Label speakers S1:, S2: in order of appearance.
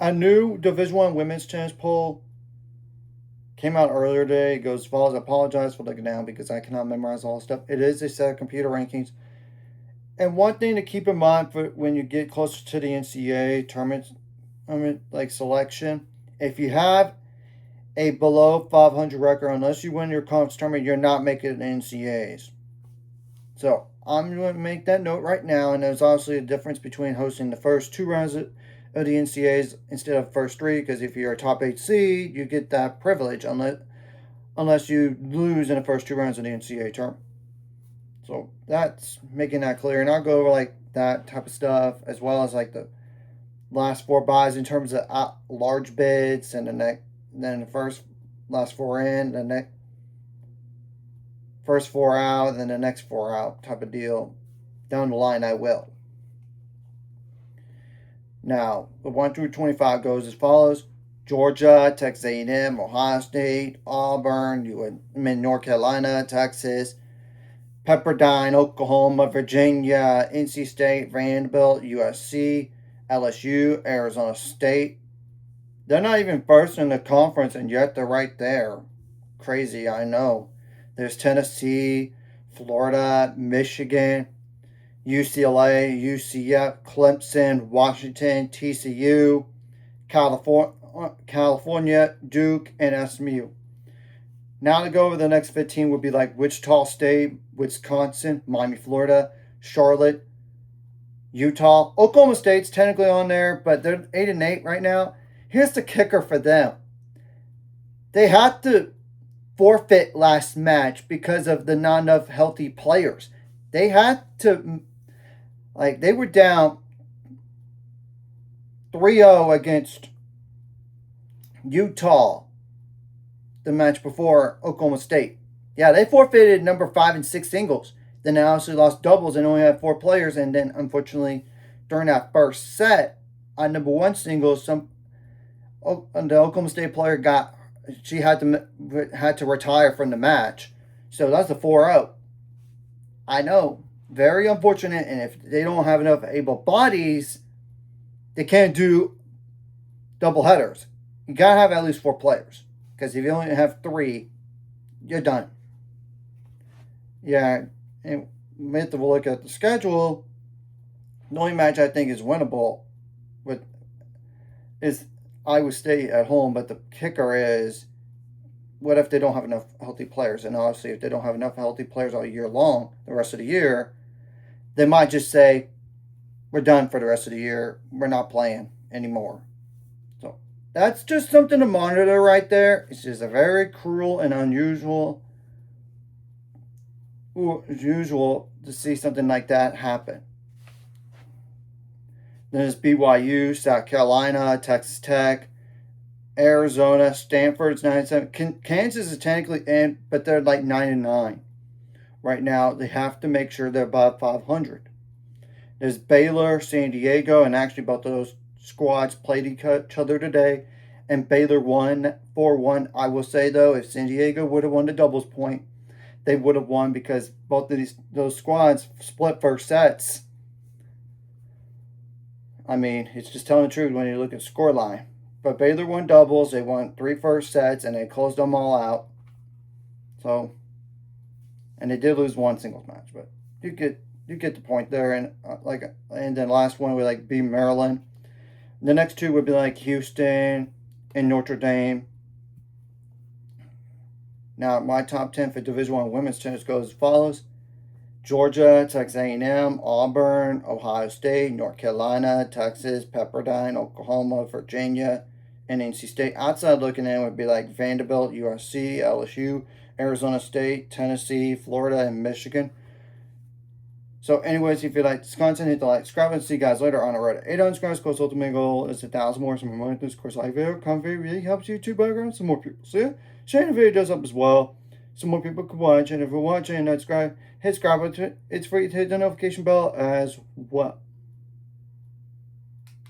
S1: A new Division One women's tennis poll came out earlier today. It goes as follows. I apologize for looking down because I cannot memorize all the stuff. It is a set of computer rankings. And one thing to keep in mind for when you get closer to the NCAA tournament, like selection, if you have a below 500 record, unless you win your conference tournament, you're not making the NCAAs. So I'm going to make that note right now. And there's obviously a difference between hosting the first two rounds of the NCAAs instead of first three, because if you're a top 8 seed, you get that privilege unless you lose in the first two rounds of the NCAA tournament. So that's making that clear, and I'll go over like that type of stuff as well as like the last four buys in terms of large bids, and then the first last four in, the next first four out, and then the next four out type of deal. Down the line, I will. Now, the 1 through 25 goes as follows: Georgia, Texas A&M, Ohio State, Auburn, North Carolina, Texas, Pepperdine, Oklahoma, Virginia, NC State, Vanderbilt, USC, LSU, Arizona State. They're not even first in the conference, and yet they're right there. Crazy, I know. There's Tennessee, Florida, Michigan, UCLA, UCF, Clemson, Washington, TCU, California, Duke, and SMU. Now to go over the next 15 would be like Wichita State, Wisconsin, Miami, Florida, Charlotte, Utah. Oklahoma State's technically on there, but they're 8-8 right now. Here's the kicker for them. They had to forfeit last match because of the not enough healthy players. They had to, like, they were down 3-0 against Utah the match before Oklahoma State. Yeah, they forfeited number 5 and 6 singles. Then they obviously lost doubles and only had 4 players. And then, unfortunately, during that first set, on number 1 singles, the Oklahoma State player had to retire from the match. So that's a 4-0. I know, very unfortunate. And if they don't have enough able bodies, they can't do double headers. You gotta have at least 4 players. Because if you only have 3, you're done. Yeah, and we have to look at the schedule. The only match I think is winnable is Iowa State at home, but the kicker is, what if they don't have enough healthy players? And obviously, if they don't have enough healthy players all year long, the rest of the year, they might just say, we're done for the rest of the year. We're not playing anymore. So that's just something to monitor right there. It's just a very cruel and unusual to see something like that happen. Then there's BYU, South Carolina, Texas Tech, Arizona, Stanford's 9-7. Kansas is technically in, but they're like 9-9 right now. They have to make sure they're above 500. There's Baylor, San Diego, and actually both of those squads played each other today, and Baylor won 4-1. I will say though, if San Diego would have won the doubles point, they would have won because both of those squads split first sets. I mean, it's just telling the truth when you look at scoreline. But Baylor won doubles. They won 3 first sets, and they closed them all out. So, and they did lose 1 singles match, but you get the point there. And then last one would like be Maryland. The next 2 would be like Houston and Notre Dame. Now, my top 10 for Division I women's tennis goes as follows: Georgia, Texas A&M, Auburn, Ohio State, North Carolina, Texas, Pepperdine, Oklahoma, Virginia, and NC State. Outside looking in would be like Vanderbilt, USC, LSU, Arizona State, Tennessee, Florida, and Michigan. So anyways, if you like Wisconsin, hit the like, subscribe, and see you guys later on the road. 800 subscribers, course, ultimate goal is 1,000 more. So more this course, like video, comment really helps YouTube background. Some more people see it. Sharing the video does up as well. So more people can watch. And if you're watching and not subscribe, hit subscribe button. It's free to hit the notification bell as well.